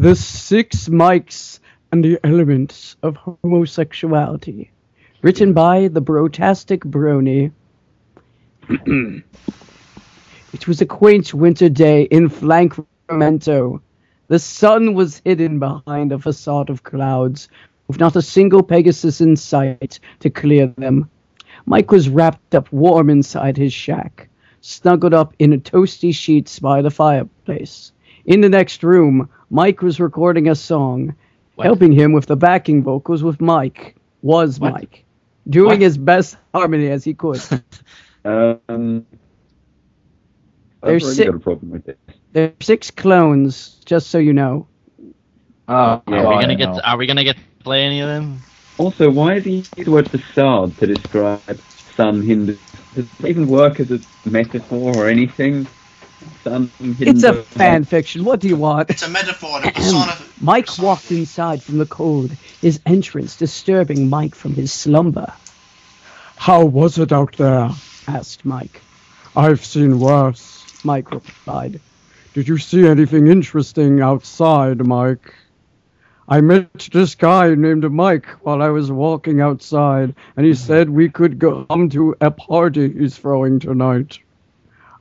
The Six Mics and the Elements of Homosexuality. Written by the Brotastic Brony. It was a quaint winter day in Flancramento. The sun was hidden behind a facade of clouds, with not a single Pegasus in sight to clear them. Mike was wrapped up warm inside his shack, snuggled up in a toasty sheets by the fireplace. In the next room, Mike was recording a song. What? Helping him with the backing vocals Mike, doing his best harmony as he could. I've There's already six, got a problem with this. there are 6 clones, just so you know. Yeah, Are we gonna get to play any of them? Also, why do you use the word facade to describe some Hindu? Does it even work as a metaphor or anything? Some Hindu It's a fan fiction. What do you want? It's a metaphor, the persona. Mike walked inside from the cold, his entrance disturbing Mike from his slumber. How was it out there? Asked Mike. I've seen worse. Mike replied. Did you see anything interesting outside, Mike? I met this guy named Mike while I was walking outside, and he said we could come to a party he's throwing tonight.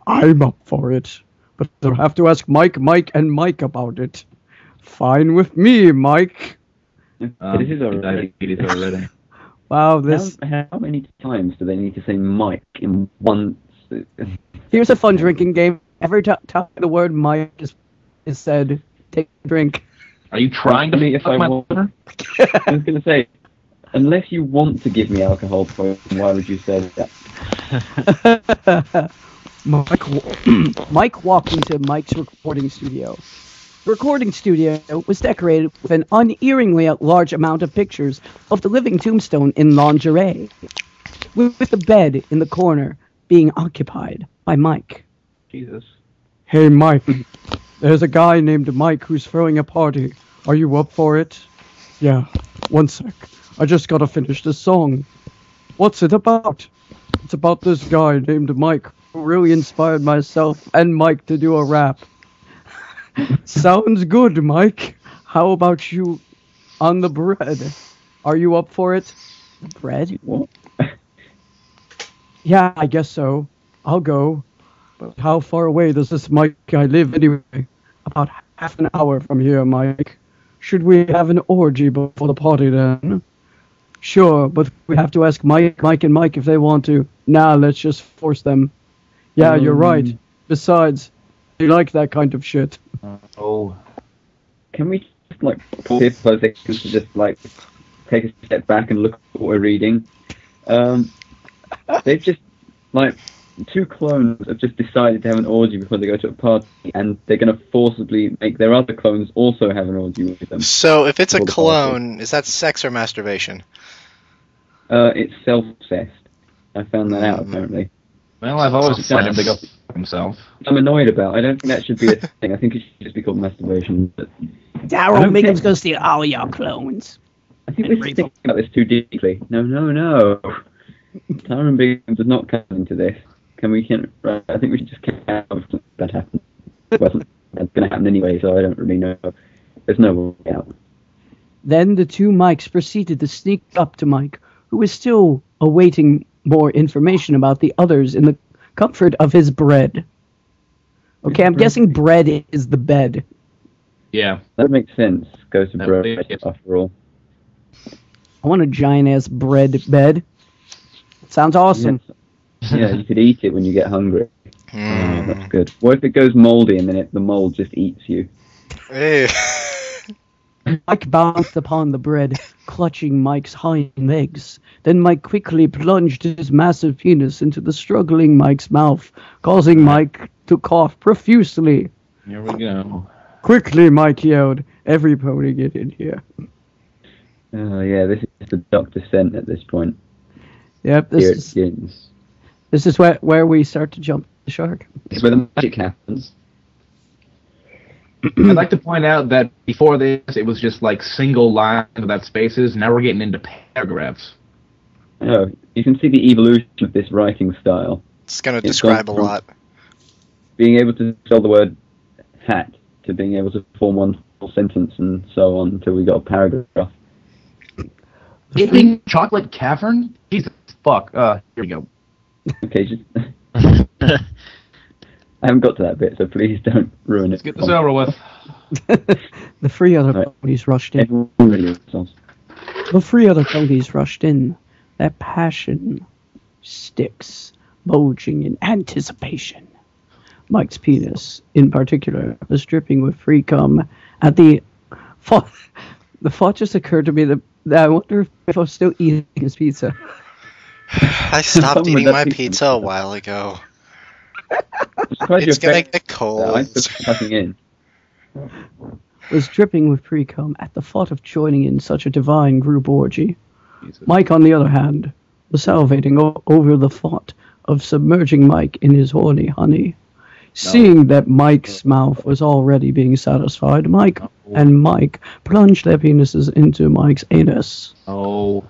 I'm up for it, but I'll have to ask Mike and Mike about it. Fine with me, Mike. This is already. Wow, this... How many times do they need to say Mike in one? Here's a fun drinking game. Every time the word Mike is said, take a drink. Are you trying to me if I want? I was going to say, unless you want to give me alcohol, why would you say that? Mike walked into Mike's recording studio. The recording studio was decorated with an unerringly large amount of pictures of the living tombstone in lingerie, with the bed in the corner being occupied by Mike. Jesus. Hey, Mike. There's a guy named Mike who's throwing a party. Are you up for it? Yeah. One sec. I just gotta finish this song. What's it about? It's about this guy named Mike who really inspired myself and Mike to do a rap. Sounds good, Mike. How about you on the bread? Are you up for it? Bread? What? Yeah, I guess so. I'll go. But how far away does this Mike guy live anyway? About half an hour from here, Mike. Should we have an orgy before the party then? Sure, but we have to ask Mike and Mike if they want to. Nah, let's just force them. Yeah, you're right. Besides, they like that kind of shit. Oh. Can we just pause it for a second to just take a step back and look at what we're reading? They've just 2 clones have just decided to have an orgy before they go to a party, and they're going to forcibly make their other clones also have an orgy with them. So, if it's a clone, is that sex or masturbation? It's self-obsessed. I found that out, apparently. Well, I've always wanted him to go fuck himself. I'm annoyed about it. I don't think that should be a thing. I think it should just be called masturbation. But Daryl, make him go steal all your clones. I think we're thinking about this too deeply. No. Tyron Bigham does not come into this. Right, I think we should just count that happened. It wasn't going to happen anyway, so I don't really know. There's no way out. Then the 2 Mikes proceeded to sneak up to Mike, who was still awaiting more information about the others in the comfort of his bread. Okay, I'm guessing bread is the bed. Yeah. That makes sense. Goes to bread, after all. I want a giant-ass bread bed. Sounds awesome. Yeah, you could eat it when you get hungry. That's good. What if it goes moldy and then the mold just eats you? Hey. Mike bounced upon the bread, clutching Mike's hind legs. Then Mike quickly plunged his massive penis into the struggling Mike's mouth, causing Mike to cough profusely. Here we go. Quickly, Mike yelled. Everybody get in here. Oh, yeah, this is the Dr. Scent at this point. Yep, this is where we start to jump the shark. It's where the magic happens. I'd like to point out that before this, it was just single lines without spaces. Now we're getting into paragraphs. Oh, you can see the evolution of this writing style. It's going to describe a lot. Being able to spell the word hat to being able to form one sentence and so on until we got a paragraph. Dipping chocolate cavern? Jesus fuck. Here we go. Okay, just I haven't got to that bit, so please don't ruin Let's it. get this over with. The three other Right. ponies rushed in. Everyone really themselves. The three other ponies rushed in. Their passion sticks bulging in anticipation. Mike's penis, in particular, was dripping with free cum at the thought. The thought just occurred to me that I wonder if I was still eating his pizza. I stopped eating my pizza a while ago. It's gonna get cold. I'm just cutting in. Was dripping with free cum at the thought of joining in such a divine group orgy. Jesus. Mike, on the other hand, was salivating over the thought of submerging Mike in his horny honey. Seeing that Mike's mouth was already being satisfied, Mike and Mike plunged their penises into Mike's anus, Oh.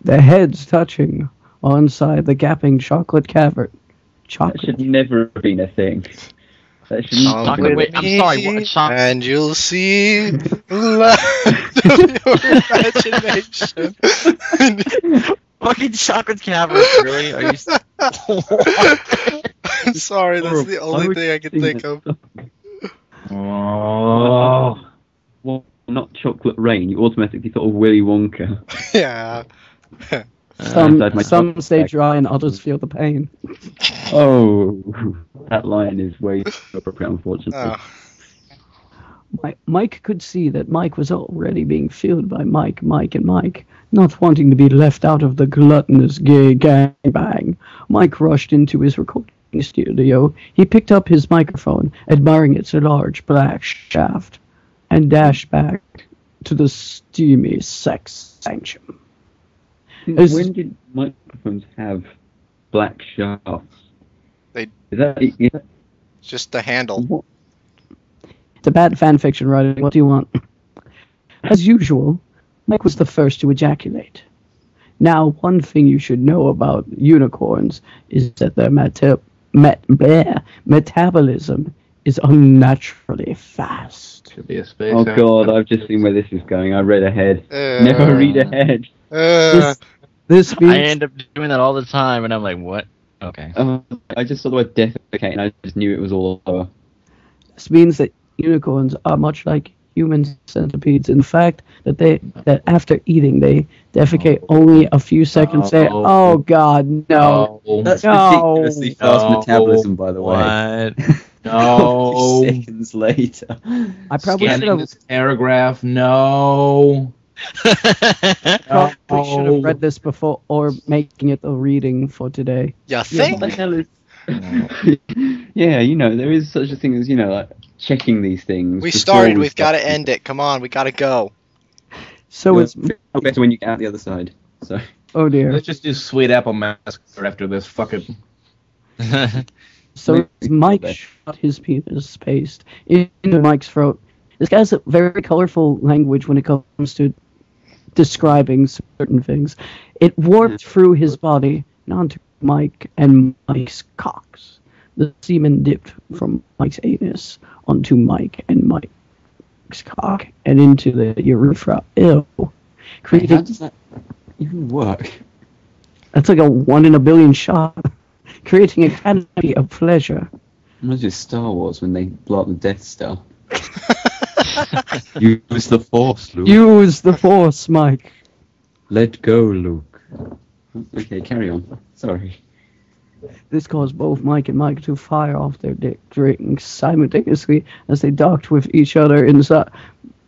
their heads touching while inside the gaping chocolate cavern. That Chocolate. should never have been a thing. That should Come not Chocolate- with wait, I'm me, sorry, what- chocolate- and you'll see the land of your imagination. Fucking chocolate cavern, really? Are you? I'm sorry, that's the only thing I can think of. Oh. Well, not chocolate rain. You automatically thought of Willy Wonka. Yeah. Inside my Some chocolate stay bag. dry and others feel the pain. Oh, that line is way too appropriate, unfortunately. Oh. Mike could see that Mike was already being filled by Mike, and Mike, not wanting to be left out of the gluttonous gay gangbang. Mike rushed into his recording studio. He picked up his microphone, admiring its large black shaft, and dashed back to the steamy sex sanctum. Is- When did microphones have black shafts? They- Is that It's just the handle. what? It's a bad fanfiction writing. What do you want? As usual, Mike was the first to ejaculate. Now, one thing you should know about unicorns is that their metabolism is unnaturally fast. Should be a space. Oh god, I've just seen where this is going. I read ahead. Uh, Never read ahead. This I means end up doing that all the time, and I'm like, what? Okay. I just saw the word defecate and I just knew it was all over. that unicorns are much like human centipedes in the fact that after eating they defecate only a few seconds later. Oh God, no! That's No. ridiculously fast No. metabolism, by the way. What? No. Seconds later. I probably should Scanning have this paragraph. No. probably should have read this before or making it a reading for today. You What think? the hell is... Yeah, you know, there is such a thing as, you know, like, checking these things. We before started, we we've got to start. end it. Come on, we got to go. So You'll it's feel better when you get out the other side. So, oh dear. Let's just do Sweet Apple Massacre after this. Fuck it. So Mike shot his penis paste into Mike's throat. This guy has a very colorful language when it comes to describing certain things. It warped through his body and onto Mike and Mike's cocks. The semen dipped from Mike's anus onto Mike and Mike's cock and into the urethra. Ew. how Creating, does that even work? that's like a 1 in a billion shot. Creating a canopy of pleasure. Reminds me of Star Wars when they blow up the Death Star. Use the Force, Luke. Use the force, Mike. Let go, Luke. Okay, carry on. Sorry. This caused both Mike and Mike to fire off their dick drinks simultaneously as they docked with each other inside.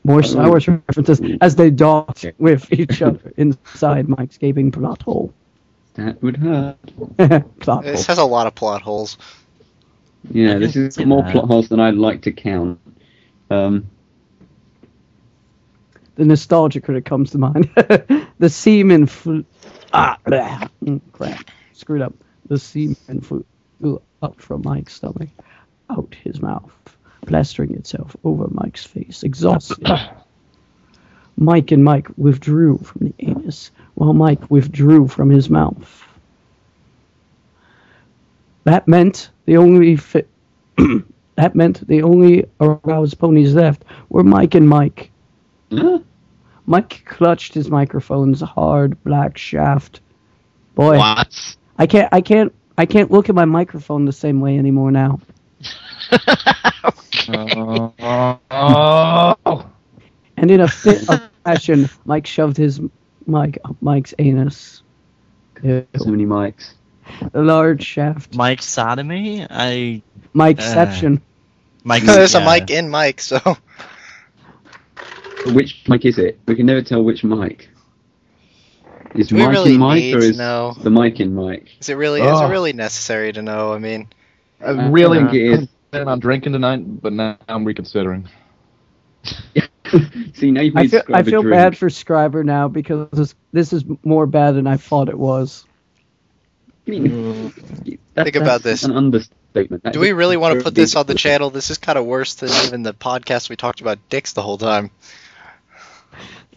More Star Wars references as they docked with each other inside Mike's gaping plot hole. That would hurt. Plot This hole. has a lot of plot holes. Yeah, I this can is see more that. plot holes than I'd like to count. The nostalgia critic comes to mind. The semen flew. Crap. Screwed up. The semen flew up from Mike's stomach, out his mouth, plastering itself over Mike's face, exhausted. Mike and Mike withdrew from the anus, while Mike withdrew from his mouth. That meant the only That meant the only aroused ponies left were Mike and Mike. Huh? Mike clutched his microphone's hard black shaft. Boy, What? I can't look at my microphone the same way anymore now. And in a fit of passion, Mike shoved his mic up Mike's anus. Ew. So many mics. A large shaft. Mike sodomy? Mikeception. Mike. There's a mic in Mike, so. Which mic is it? We can never tell which mic. Is Do we Mike really in Mike need or to is know? the mic in Mike? Is it really necessary to know? I mean, I really think it is. planning on drinking tonight, but now I'm reconsidering. See, now you've I made feel Scribe a drink. bad for Scriber now because this is more bad than I thought it was. I mean, Think about this. An understatement. do we really want to put this on the channel? This is kind of worse than even the podcast we talked about dicks the whole time.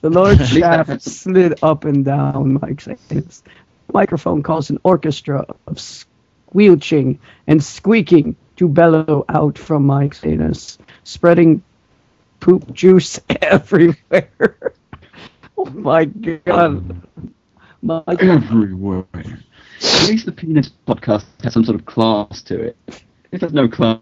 The large shaft slid up and down Mike's anus. The microphone caused an orchestra of squelching and squeaking to bellow out from Mike's anus, spreading poop juice everywhere. Oh my god. Mike. Everywhere. At least the penis podcast has some sort of class to it. If there's no class,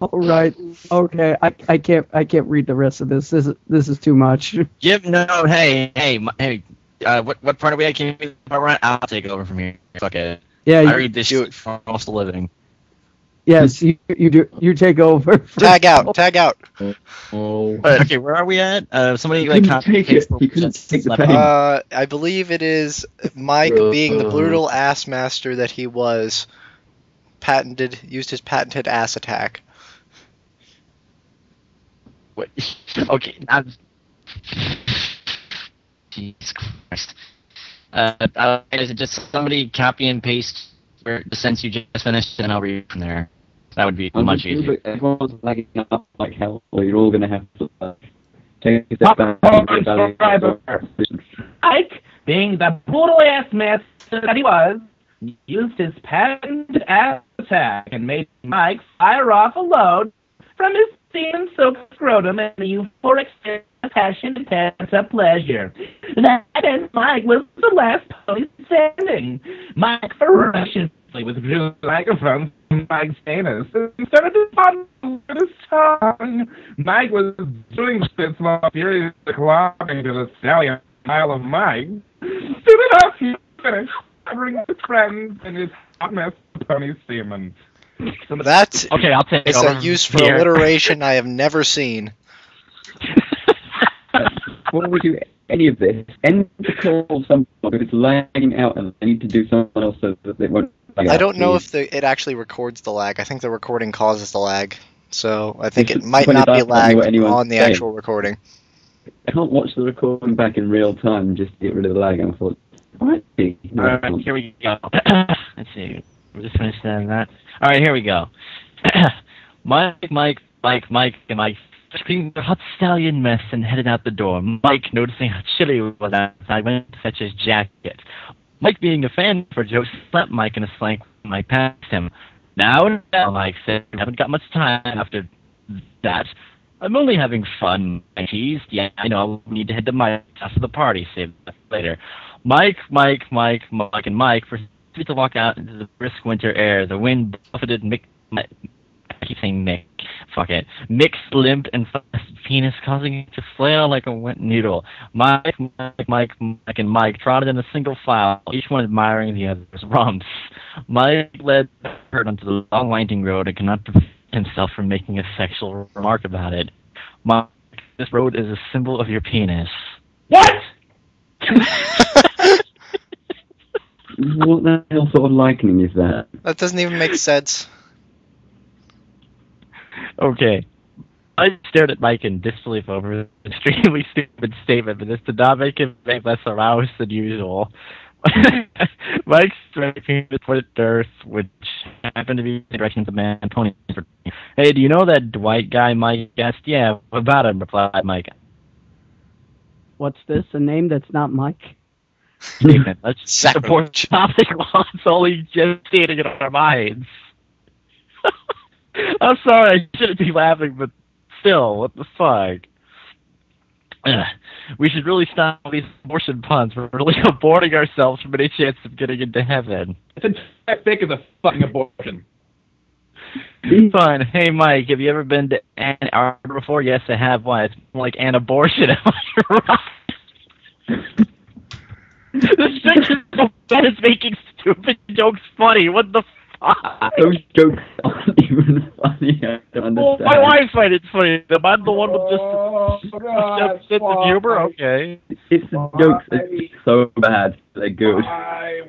All right. Okay. I can't read the rest of this. This is too much. Hey. What part are we at? Can we I'll take over from here. Fuck it. Yeah. I read this shit for almost a living. Yes. You do. You take over. Tag out. Oh. Okay, where are we at? Somebody he like couldn't take it. He couldn't take the pain. I believe it is Mike being the brutal ass master that he was. Used his patented ass attack. What? Okay. Jesus Christ. Is it just somebody copy and paste the sentence you just finished, and I'll read from there? That would be much easier. Everyone's lagging up like hell, or you're all going to have to take a step back and reevaluate. Ike, being the brutal ass master that he was, used his patented ass attack and made Mike fire off a load from his semen-soaked scrotum and the euphoric state of passion and pent-up pleasure. That meant Mike was the last pony standing. Mike ferociously withdrew the microphone from Mike's anus and started to fondle with his tongue. Mike was doing this while furiously clogging to the stallion pile of Mike. Soon enough, he finished covering his friends in his hot mess of pony semen. That Okay, I'll take is over a use for here. alliteration I have never seen. Why would you do any of this? End the call someone if it's lagging out and they need to do something else so that they won't lag I out, don't know please. if it actually records the lag. I think the recording causes the lag. So I think You it should might put it not be up on what lagged anyone's on the saying. actual recording. I can't watch the recording back in real time just to get rid of the lag. And I thought, alright, no, I Alright, can't. here we go. Let's see. We're just finished that. Alright, here we go. Mike, and Mike screamed the hot stallion mess and headed out the door. Mike, noticing how chilly it was outside, went to fetch his jacket. Mike, being a fan for Joe, slapped Mike in the flank when Mike passed him. Now, Mike said, we haven't got much time after that. I'm only having fun, I teased. Yeah, I know, we need to head to Mike's after the party, save that for later. Mike, and Mike proceeded to walk out into the brisk winter air. The wind buffeted I keep saying Mick. Fuck it. Mick's limp and flaccid penis, causing it to flail like a wet needle. Mike, and Mike trotted in a single file, each one admiring the other's rumps. Mike led her onto the long winding road and could not prevent himself from making a sexual remark about it. Mike, this road is a symbol of your penis. What? What the hell sort of likening is that? That doesn't even make sense. Okay. I stared at Mike in disbelief over an extremely stupid statement, but this did not make him make less aroused than usual. Mike's striking toward Earth, which happened to be in the direction of the man pony. Hey, do you know that Dwight guy Mike asked? Yeah, what about him? Replied Mike. What's this? A name that's not Mike? Statement. Let's support Sacrilege. topic while it's only just stating in our minds. I'm sorry, I shouldn't be laughing, but still, what the fuck? We should really stop these abortion puns. We're really aborting ourselves from any chance of getting into heaven. It's as thick as a fucking abortion. Fine. Hey, Mike, have you ever been to Ann Arbor before? Yes, I have. Why? It's more like an abortion. Am I right? This picture so bad is making stupid jokes funny. What the fuck? Those jokes aren't even funny. I don't Well, understand. my wife finds it funny. Am I the one with just a sense of humor? Okay. It's the jokes are so bad. They're good. Why?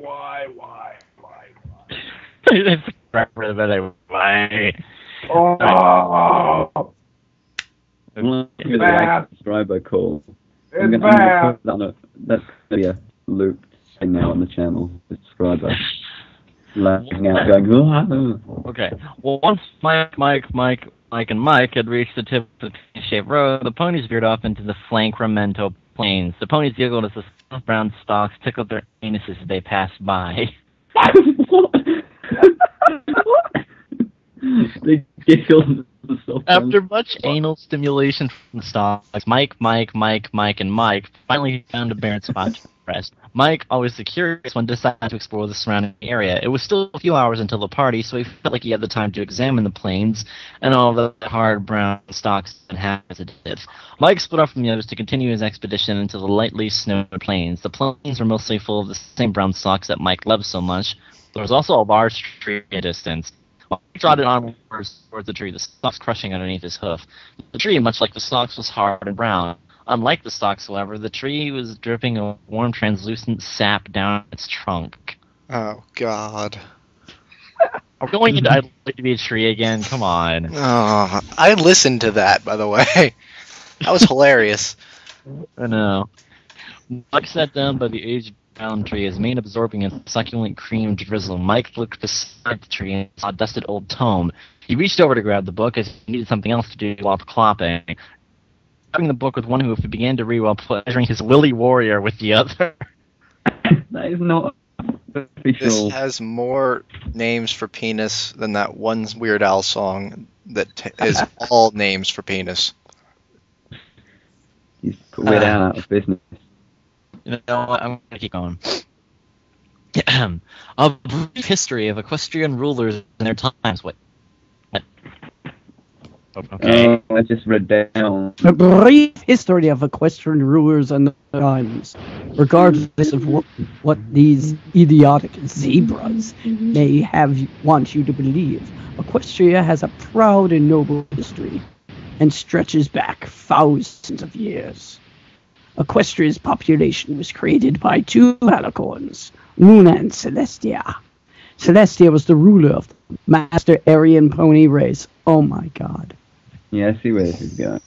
It's crap for the minute. Why? Oh, I'm gonna give it a bad. like subscriber call. It's I'm bad. gonna put that on that's gonna be a loop thing now on the channel. The subscriber laughing out, going, oh. Okay. Well, once Mike, and Mike had reached the tip of the penis-shaped road, the ponies veered off into the Flancramento plains. The ponies giggled as the soft brown stalks tickled their anuses as they passed by. They giggled. After much anal stimulation from the stalks, Mike, and Mike finally found a barren spot to rest. Mike, always the curious one, decided to explore the surrounding area. It was still a few hours until the party, so he felt like he had the time to examine the plains and all the hard brown stalks and habits. Mike split off from the others to continue his expedition into the lightly snowed plains. The plains were mostly full of the same brown stalks that Mike loved so much. There was also a large tree at a distance. While he trotted onwards towards the tree, the stalks crushing underneath his hoof. The tree, much like the stalks, was hard and brown. Unlike the stalks, however, the tree was dripping a warm, translucent sap down its trunk. Oh, God. Are we going into I'd Like to Be a Tree again? Come on. Oh, I listened to that, by the way. That was hilarious. I know. Mike sat down by the aged brown tree, his mane absorbing a succulent cream drizzle. Mike looked beside the tree and saw a dusted old tome. He reached over to grab the book as he needed something else to do while clopping. Grabbing the book with one hoof, he began to read while pleasuring his Willy Warrior with the other. That is not This official. has more names for penis than that one Weird Al song that is all names for penis. He's put Weird Al out of business. You know what? I'm going to keep going. A brief history of equestrian rulers and their times. What? Okay. I just read down. A brief history of equestrian rulers and their times. Regardless of what these idiotic zebras may want you to believe, Equestria has a proud and noble history and stretches back thousands of years. Equestria's population was created by two alicorns, Luna and Celestia. Celestia was the ruler of the master Aryan pony race. Oh my god. Yeah, I see where this is going.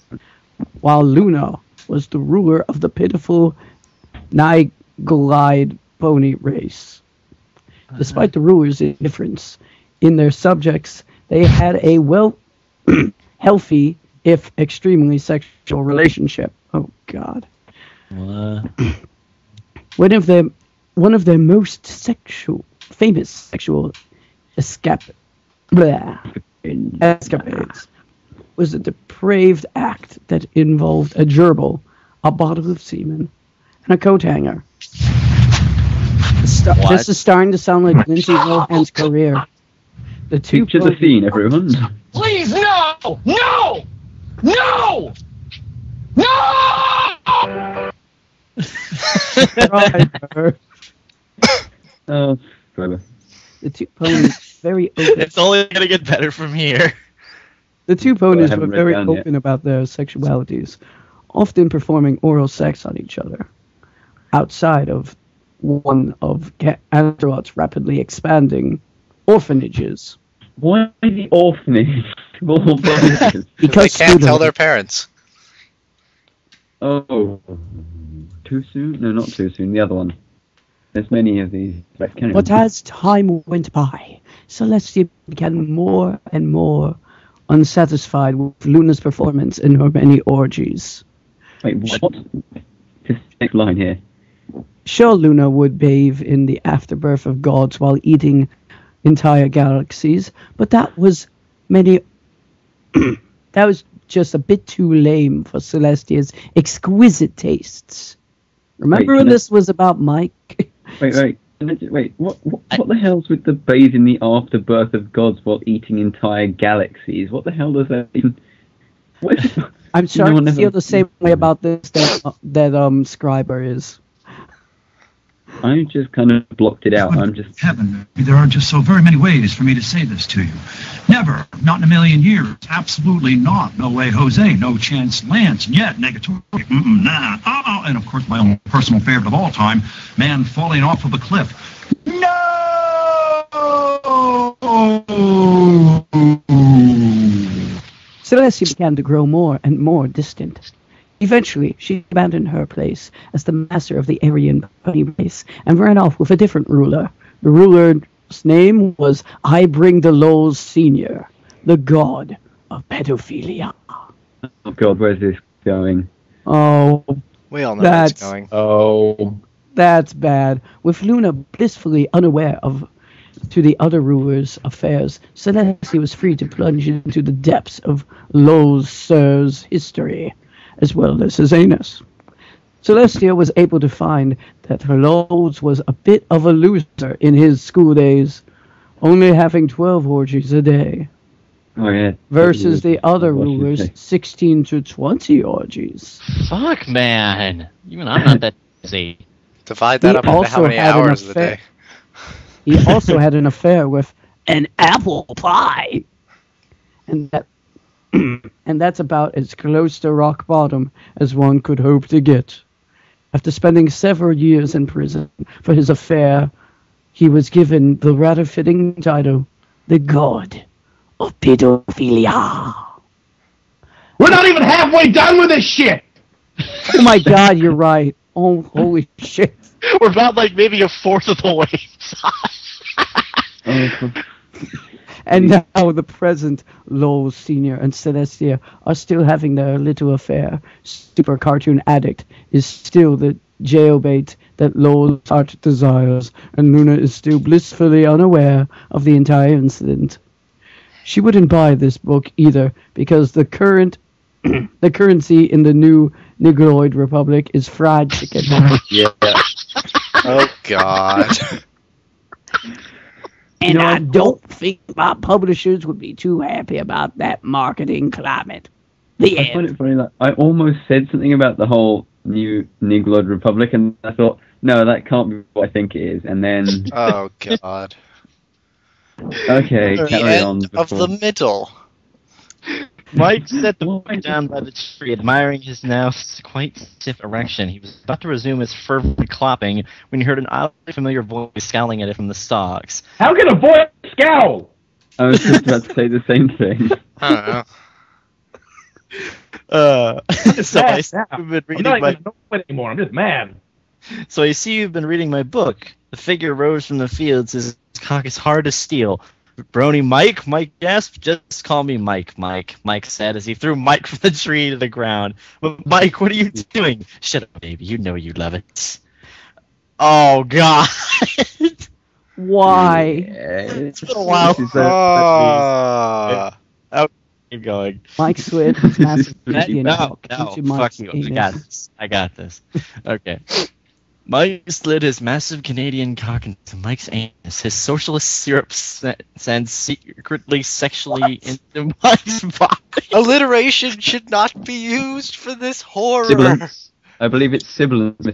While Luna was the ruler of the pitiful Nigolide pony race. Despite the rulers' indifference in their subjects, they had a healthy, if extremely sexual relationship. Oh god. One of their most famous sexual escapades was a depraved act that involved a gerbil, a bottle of semen, and a coat hanger. This is starting to sound like Lindsay Lohan's career. The two Picture the scene, everyone. Please, no! No! No! No! Oh, driver. The two ponies very open. It's only going to get better from here. The two ponies haven't were read very down yet. open about their sexualities, often performing oral sex on each other, outside of one of Azeroth's rapidly expanding orphanages. Why the orphanage? of all places? Because they can't tell their parents. Oh, too soon? No, not too soon. The other one. There's many of these. But as time went by, Celestia became more and more unsatisfied with Luna's performance in her many orgies. Wait, what? Just next line here. Sure, Luna would bathe in the afterbirth of gods while eating entire galaxies, but that was many that was just a bit too lame for Celestia's exquisite tastes. Remember when this was about Mike? Wait. What the hell's with the bathing the afterbirth of gods while eating entire galaxies? What the hell does that even... I'm starting to feel the same way about this that Scriber is. I just kind of blocked it out. I'm just... Heaven, there are just so very many ways for me to say this to you. Never, not in a million years, absolutely not. No way, Jose, no chance, Lance, and yet, negatory, nah, and of course my own personal favorite of all time, man falling off of a cliff. No! Celestia began to grow more and more distant. Eventually, she abandoned her place as the master of the Aryan pony race and ran off with a different ruler. The ruler's name was I Bring the Lows Senior, the god of pedophilia. Oh God, where's this going? Oh, We all know where it's going. Oh. that's bad. With Luna blissfully unaware to the other ruler's affairs, Celestia was free to plunge into the depths of Lows Sir's history, as well as his anus. Celestia was able to find that her Lows was a bit of a loser in his school days, only having 12 orgies a day, Oh yeah. versus the other What did you rulers' say? 16 to 20 orgies. Fuck, man. Even I'm not that busy. Divide that He up into how also many had an hours of the affair- day. He also had an affair with an apple pie, and that's about as close to rock bottom as one could hope to get. After spending several years in prison for his affair, he was given the rather fitting title, the God of Pedophilia. We're not even halfway done with this shit! Oh my God, you're right. Oh, holy shit. We're about like maybe a fourth of the way. And now the present Lowell Sr. and Celestia are still having their little affair. Super Cartoon Addict is still the jailbait that Lowell's heart desires, and Luna is still blissfully unaware of the entire incident. She wouldn't buy this book either, because the currency in the new Negroid Republic is fried chicken. Yeah. Oh God. And I don't think my publishers would be too happy about that marketing climate. The I find end. it funny that I almost said something about the whole new Negroid Republic, and I thought, no, that can't be what I think it is. And then, Oh God. okay, The carry on. end of the middle. Mike set the boy down by the tree, admiring his now quite stiff erection. He was about to resume his fervent clopping when he heard an oddly familiar voice scowling at it from the stalks. How can a boy scowl? I was just about to say the same thing. I don't know. So I see Mad you've been I'm reading not my even annoyed anymore. I'm just mad. So I see you've been reading my book. The figure rose from the fields, his cock is hard as steel. Brony Mike? Mike gasped. Just call me Mike, Mike said as he threw Mike from the tree to the ground. But Mike, what are you doing? Shut up, baby. You know you love it. Oh, God. Why? It's been a while. Keep going. Mike slid his massive No, Canadian cock No, into fuck Mike's you. anus. I got this. Okay. Mike slid his massive Canadian cock into Mike's anus. His socialist syrup sends secretly sexually into Mike's body. Alliteration should not be used for this horror. Sibilance. I believe it's sibilance.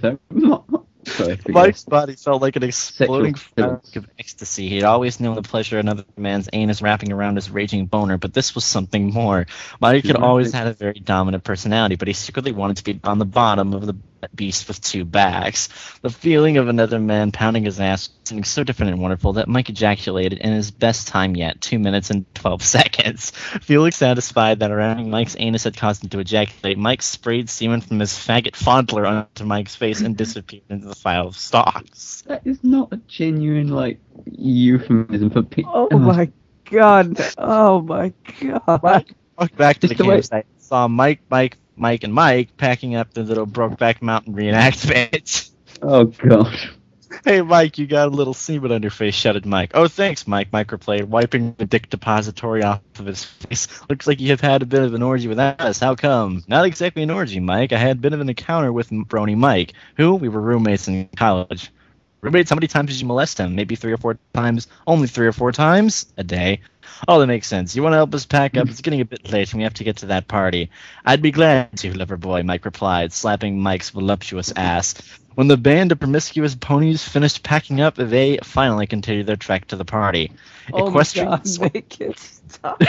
Sorry, forget Mike's body felt like an exploding Sexual fabric of ecstasy. He had always known the pleasure of another man's anus wrapping around his raging boner, but this was something more. Mike had always had a very dominant personality, but he secretly wanted to be on the bottom of the beast with two backs. The feeling of another man pounding his ass was something so different and wonderful that Mike ejaculated in his best time yet, 2 minutes and 12 seconds. Feeling satisfied that around Mike's anus had caused him to ejaculate, Mike sprayed semen from his faggot fondler onto Mike's face and disappeared into the file of stalks. That is not a genuine, like, euphemism for Oh my God. Oh my God. Walked back to the Just the way- campsite, saw Mike, and Mike packing up the little Brokeback Mountain reenactment. Oh, God. Hey, Mike, you got a little semen on your face, shouted Mike. Oh, thanks, Mike replayed, wiping the dick depository off of his face. Looks like you have had a bit of an orgy with us. How come? Not exactly an orgy, Mike. I had a bit of an encounter with Brony Mike, who we were roommates in college. Roommates, how many times did you molest him? Maybe 3 or 4 times? Only 3 or 4 times? A day. Oh, that makes sense. You want to help us pack up? It's getting a bit late and we have to get to that party. I'd be glad to, lover boy, Mike replied, slapping Mike's voluptuous ass. When the band of promiscuous ponies finished packing up, they finally continued their trek to the party. Oh Equestrian... my God, make it stop.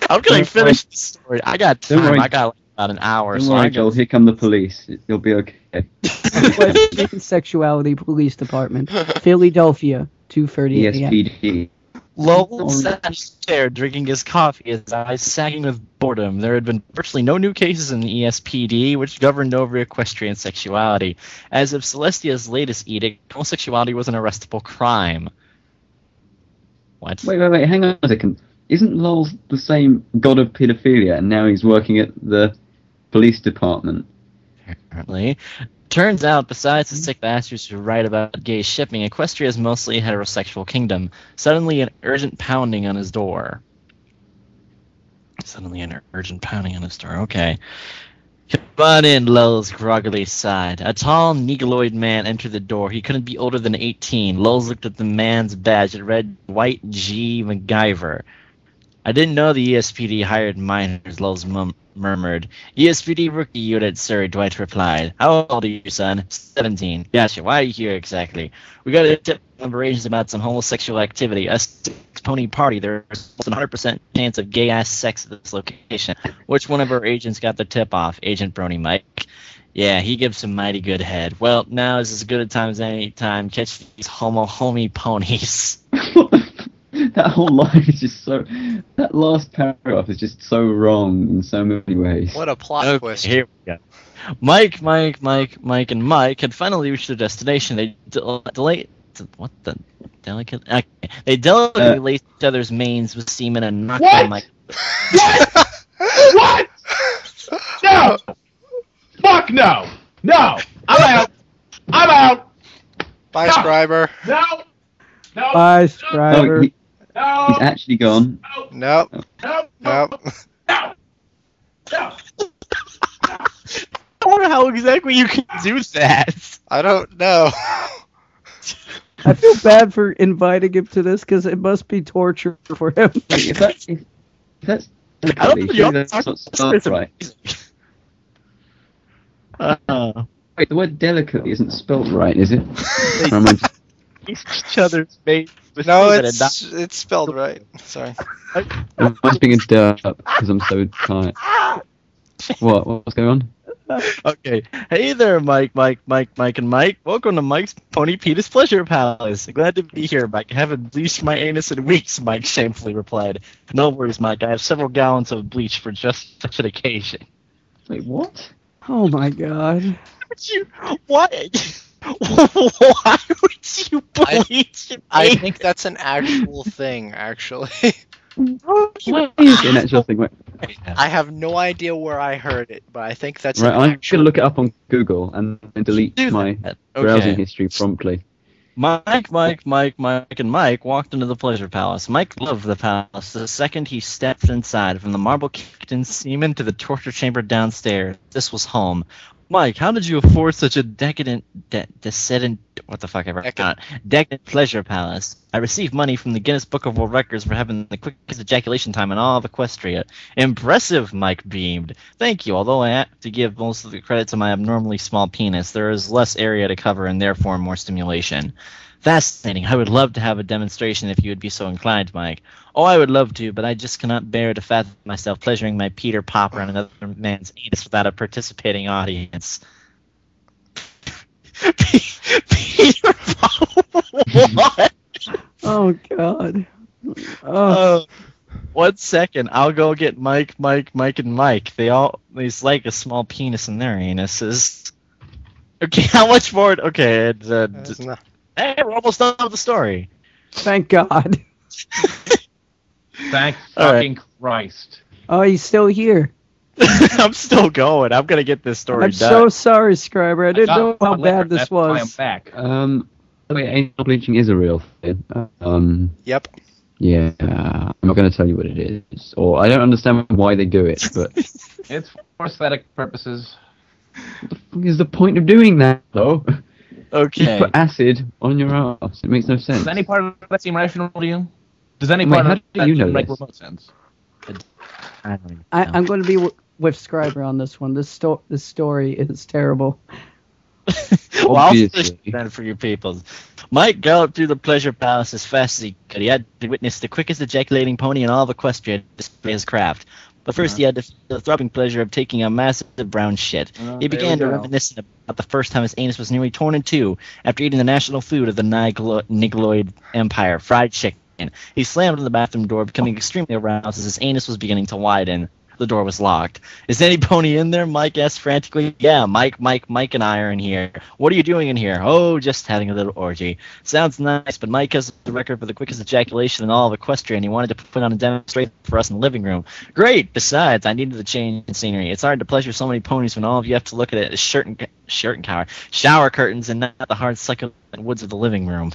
I'm going to finish the story. I got time. Don't worry. I got like about an hour. Don't so worry, I Joel. Here come the police. You'll be okay. Equestrian Sexuality Police Department, Philadelphia, 2:30 a.m. ESPD. Lowell sat in his chair drinking his coffee, his eyes sagging with boredom. There had been virtually no new cases in the ESPD, which governed over equestrian sexuality. As of Celestia's latest edict, homosexuality was an arrestable crime. What? Wait, hang on a second. Isn't Lowell the same god of pedophilia, and now he's working at the police department? Apparently. Turns out, besides the sick bastards who write about gay shipping, Equestria is mostly a heterosexual kingdom. Suddenly, an urgent pounding on his door. Okay. Come on in, Lulz groggily sighed. A tall, negroid man entered the door. He couldn't be older than 18. Lulz looked at the man's badge. It read White G. MacGyver. I didn't know the ESPD hired minors, Lulz murmured. ESPD rookie unit, sir, Dwight replied. How old are you, son? 17. Gotcha. Why are you here exactly? We got a tip from agents about some homosexual activity. A six-pony party. There's a 100% chance of gay-ass sex at this location. Which one of our agents got the tip off? Agent Brony Mike. Yeah, he gives some mighty good head. Well, now is as good a time as any time. Catch these homie ponies. That whole line is just so... That last paragraph is just so wrong in so many ways. What a plot twist. Here we go. Mike, and Mike had finally reached their destination. They delayed... What the... Delicate... Okay. They delicately laced each other's manes with semen and knocked on Mike... What? What? No! Fuck no! No! I'm out! Bye, No. Scriber. No! No! Bye, Oh, Scriber. No! he's actually gone. Nope. No! Nope. No! No! I wonder how exactly you can do that. I don't know. I feel bad for inviting him to this because it must be torture for him. If that's I don't think surely that's not spelled right. Wait, the word delicately isn't spelled right, is it? Or am I just- Each other's manes with No, semen and knocked... it's spelled right. Sorry. am I being a derp because I'm so tired? What's going on? Okay. Hey there, Mike, and Mike. Welcome to Mike's Pony Penis Pleasure Palace. Glad to be here, Mike. I haven't bleached my anus in weeks, Mike shamefully replied. No worries, Mike. I have several gallons of bleach for just such an occasion. Wait, what? Oh my God. Why would you bleach your I anus? think that's an actual thing, actually. What is an actual thing? Wait, I have no idea where I heard it, but I think that's right, an I'm actual... gonna look it up on Google and delete Do my that. browsing Okay. history promptly. Mike, and Mike walked into the pleasure palace. Mike loved the palace. The second he stepped inside, from the marble-kicked-in semen to the torture chamber downstairs, this was home. Mike, how did you afford such a decadent pleasure palace? I received money from the Guinness Book of World Records for having the quickest ejaculation time in all of Equestria. Impressive, Mike beamed. Thank you, although I have to give most of the credit to my abnormally small penis. There is less area to cover and therefore more stimulation. Fascinating. I would love to have a demonstration if you would be so inclined, Mike. Oh, I would love to, but I just cannot bear to fathom myself pleasuring my Peter Popper on another man's anus without a participating audience. Peter Popper? What? Oh God. Oh. 1 second. I'll go get Mike, and Mike. There's like a small penis in their anuses. Okay, how much more? Okay, hey, we're almost done with the story. Thank God. Thank All fucking Christ. Oh, he's still here. I'm still going. I'm gonna get this story I'm done. so sorry, Scriber. I didn't know how bad this That's why I'm was. back. Wait, anal bleaching is a real thing. Yep. Yeah, I'm not going to tell you what it is, or I don't understand why they do it, but It's for aesthetic purposes. what the fuck is the point of doing that, though? Okay. You put acid on your arse. It makes no sense. Does any part of that seem rational to you? Does any Wait, part how of do that you know make this? remote sense? I don't even know. I'm going to be with Scriber on this one. This story is terrible. Well, I'll finish Obviously. it then for you people. Mike galloped through the pleasure palace as fast as he could. He had to witness the quickest ejaculating pony in all of Equestria to display his craft. But first he had to feel the throbbing pleasure of taking a massive brown shit. He began to reminisce about the first time his anus was nearly torn in two after eating the national food of the Nigloid Empire, fried chicken. He slammed on the bathroom door, becoming extremely aroused as his anus was beginning to widen. The door was locked. "Is any pony in there?" Mike asked frantically. "Yeah, Mike, and I are in here." "What are you doing in here?" "Oh, just having a little orgy." "Sounds nice, but Mike has the record for the quickest ejaculation in all of Equestria, and he wanted to put on a demonstration for us in the living room." "Great! Besides, I needed a change in scenery. It's hard to pleasure so many ponies when all of you have to look at it as shower curtains and not the hard succulent woods of the living room."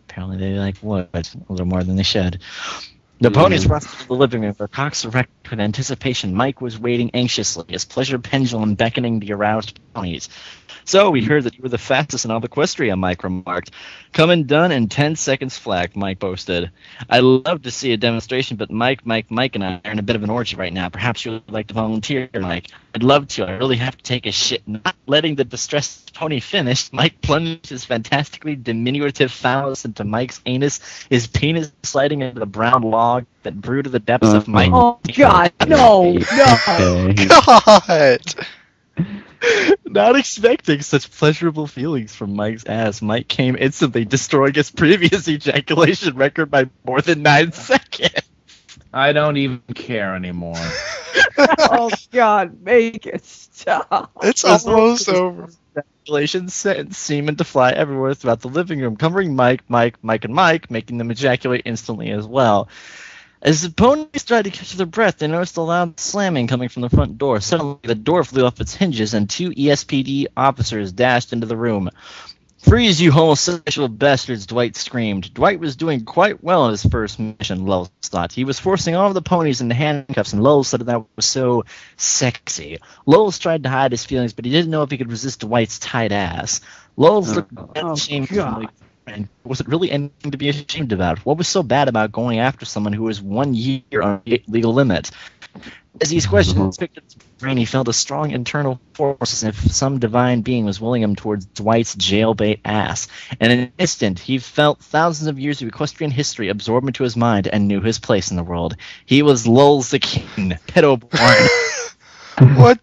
Apparently they like wood a little more than they should. The ponies rushed into the living room, their cocks erect with anticipation. Mike was waiting anxiously, his pleasure pendulum beckoning the aroused ponies. "So, we heard that you were the fastest in all of Equestria," Mike remarked. "Come and done in 10 seconds flat," Mike boasted. "I'd love to see a demonstration, but Mike, and I are in a bit of an orgy right now. Perhaps you would like to volunteer, Mike." "I'd love to. I really have to take a shit." Not letting the distressed pony finish, Mike plunged his fantastically diminutive phallus into Mike's anus, his penis sliding into the brown log that grew to the depths of Mike's Oh God, no. God! Not expecting such pleasurable feelings from Mike's ass, Mike came instantly, destroying his previous ejaculation record by more than 9 seconds. I don't even care anymore. Oh God, make it stop. It's almost over. Ejaculation sent semen to fly everywhere throughout the living room, covering Mike, and Mike, making them ejaculate instantly as well. As the ponies tried to catch their breath, they noticed a loud slamming coming from the front door. Suddenly, the door flew off its hinges, and 2 ESPD officers dashed into the room. "Freeze, you homosexual bastards," Dwight screamed. Dwight was doing quite well in his first mission, Lowell thought. He was forcing all of the ponies into handcuffs, and Lowell said that was so sexy. Lowell tried to hide his feelings, but he didn't know if he could resist Dwight's tight ass. Lowell looked ashamed. And was it really anything to be ashamed about? What was so bad about going after someone who was 1 year on the legal limit? As these questions picked at his brain, he felt a strong internal force as if some divine being was willing him towards Dwight's jailbait ass. And in an instant, he felt thousands of years of equestrian history absorb into his mind and knew his place in the world. He was Lowell's the king, pedo-born. What?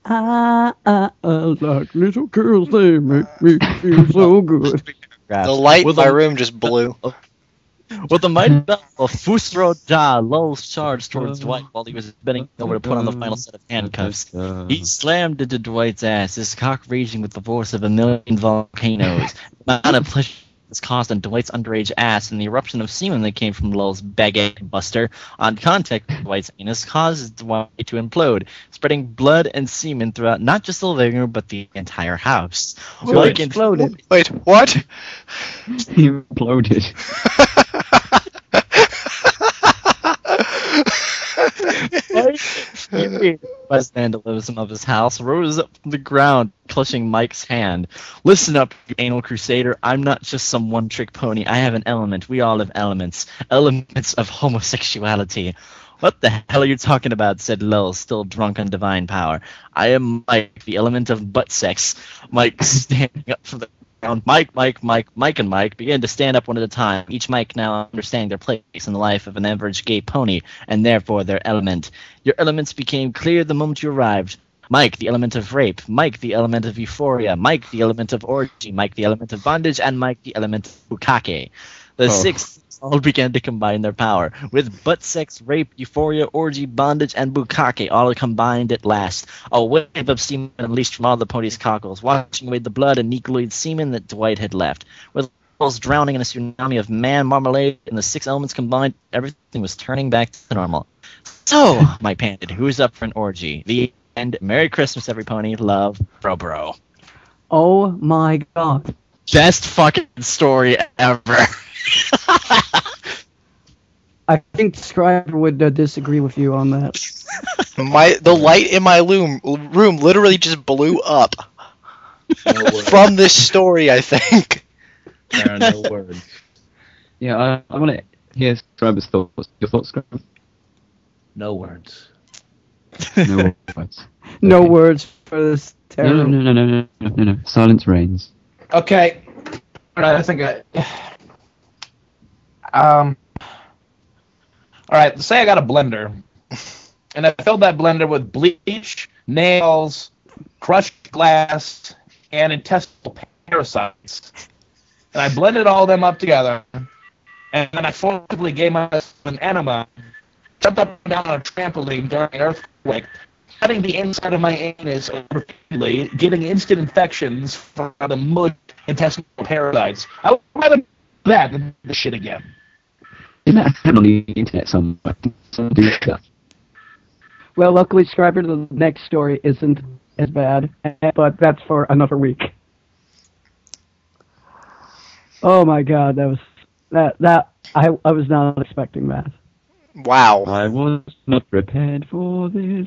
Like little girls, they make me feel so good. The light in my room just blew. With the mighty bell of Fusro Da, Lowell charged towards Dwight while he was bending over to put on the final set of handcuffs. He slammed into Dwight's ass, his cock raging with the force of a million volcanoes. The amount of pleasure this caused on Dwight's underage ass and the eruption of semen that came from Lowell's baguette buster on contact with Dwight's anus caused Dwight to implode, spreading blood and semen throughout not just the living room but the entire house. Dwight exploded. Wait, what? He imploded. By the vandalism of his house, rose up from the ground, clutching Mike's hand. "Listen up, you anal crusader. I'm not just some one-trick pony. I have an element. We all have elements. Elements of homosexuality." "What the hell are you talking about?" said Lowell, still drunk on divine power. "I am Mike, the element of butt sex." Mike standing up from the ground. Mike, and Mike began to stand up one at a time, each Mike now understanding their place in the life of an average gay pony, and therefore their element. "Your elements became clear the moment you arrived. Mike, the element of rape. Mike, the element of euphoria. Mike, the element of orgy. Mike, the element of bondage. And Mike, the element of bukkake." The six all began to combine their power, with butt sex, rape, euphoria, orgy, bondage, and bukkake all combined at last. A wave of semen unleashed from all the pony's cockles, washing away the blood and negroid semen that Dwight had left. With Lowell's drowning in a tsunami of man marmalade and the 6 elements combined, everything was turning back to normal. "So," Mike panted, "who's up for an orgy?" The And Merry Christmas, everybody. Love, bro. Oh my god. Best fucking story ever. I think Scriber would disagree with you on that. The light in my room literally just blew up from this story, I think. There are no words. Yeah, I want to hear Scriber's thoughts. Your thoughts, Scriber? No words. No words. No Okay. words for this terrible. No. Silence reigns. Okay. Alright, I think Alright, say I got a blender. And I filled that blender with bleach, nails, crushed glass, and intestinal parasites. And I blended all of them up together. And then I forcibly gave myself an enema, jumped up and down on a trampoline during an earthquake, cutting the inside of my anus repeatedly, getting instant infections from the mud intestinal parasites. I would rather do that than this shit again. Isn't that happening on the internet somewhere? Someone do stuff. Well, luckily, Scriber, the next story isn't as bad, but that's for another week. Oh my god, I was not expecting that. Wow. I was not prepared for this.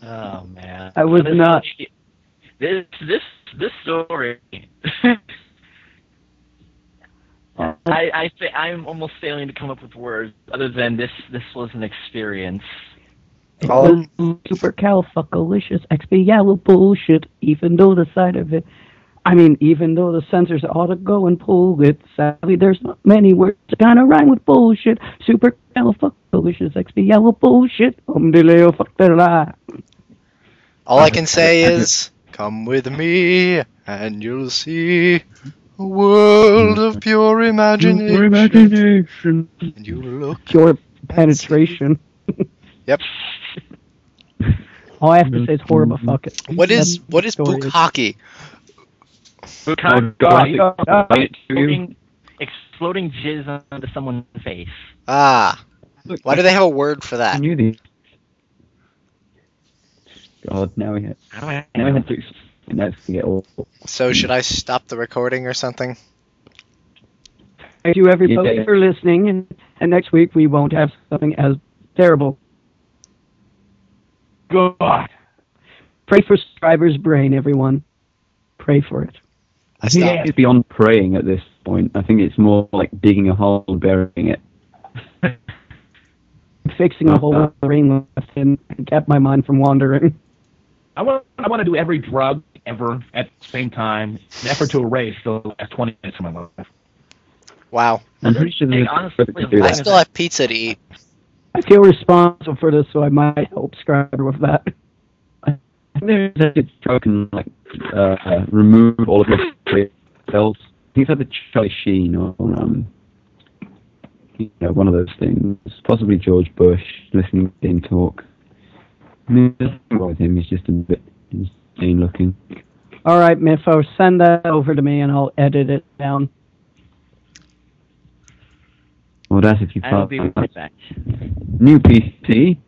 Oh man. I was not. This story. I'm almost failing to come up with words other than this was an experience. It was supercalifragilisticexpialidocious bullshit, even though the side of it, even though the censors ought to go and pull it, sadly there's not many words to kind of rhyme with bullshit. Supercalifragilisticexpialidocious bullshit. Fuck their lie. All I can say is, come with me, and you'll see a world of pure imagination. And you look. Pure penetration. Yep. All I have to say is horrible. Fuck it. What is Story bukkake? Exploding jizz onto someone's face. Ah. Why do they have a word for I that? knew these. God, now we had to explain that to get all. So should I stop the recording or something? Thank you, everybody, for listening, and next week we won't have something as terrible. God. Pray for Scriber's brain, everyone. Pray for it. I I think stopped. it's beyond praying at this point. I think it's more like digging a hole and burying it. Fixing a hole in the brain left in and kept my mind from wandering. I want to do every drug ever at the same time, in an effort to erase the last 20 minutes of my life. Wow. I'm pretty sure Hey, there's honestly, a to do I that. still have pizza to eat. I feel responsible for this, so I might help Scriber with that. There's a drug can remove all of your cells. I think it's like the Charlie Sheen or one of those things. Possibly George Bush listening to him talk. Nothing wrong with him. He's just a bit insane looking. All right, Miffo, send that over to me, and I'll edit it down. Well, that's if you I'll pass be right back. new PC.